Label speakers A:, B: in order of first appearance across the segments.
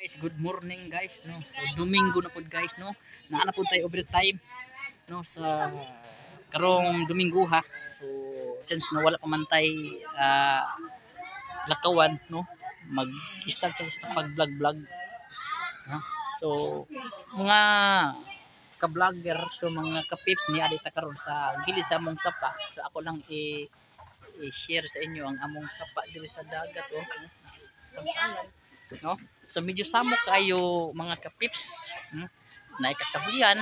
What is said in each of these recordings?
A: Guys, good morning guys, no. So Domingo na pud guys, no. Naana pud tayo overtime no sa karong Domingo ha. So since nawala pa man tay lakawan no, mag-start sa pag-vlog. No? So mga ka-vlogger, so mga ka-pips ni adita karon sa gilid sa among sapa. So ako lang i-share sa inyo ang among sapa diri sa dagat oh. No? So medyo samok kayo mga kapips. Na ikatahuyan.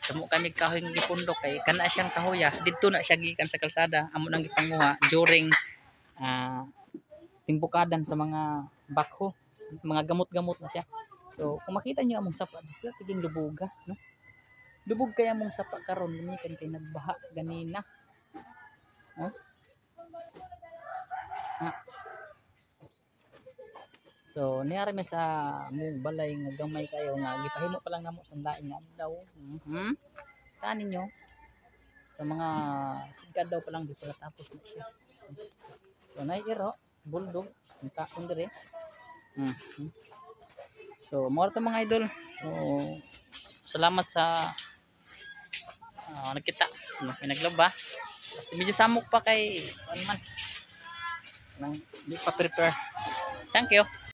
A: Samo kami kahoy ng gipundok kay kana siyang kahoya. Didto na siya gikan sa kalsada. Amo nang gipanguha during timbukadan sa mga bakho. Mga gamot-gamot na siya. So kung makita niyo among sapa, tiging lubuga, no? Lubog kaya among sapa karon gumikan kay nagbaha ganina. No? So niari mi sa among balay nga gamay kayo nga gipahimo pa lang namo sa lain nga adlaw. Tani ninyo sa mga sigad daw pa lang di pa tapos na siya. So nairo buldog unta kun dire. So mo to mga idol. So salamat sa nagkita. Pinaglaba. Basta medyo samok pa kay ano man. Nang di pa prepare. Thank you.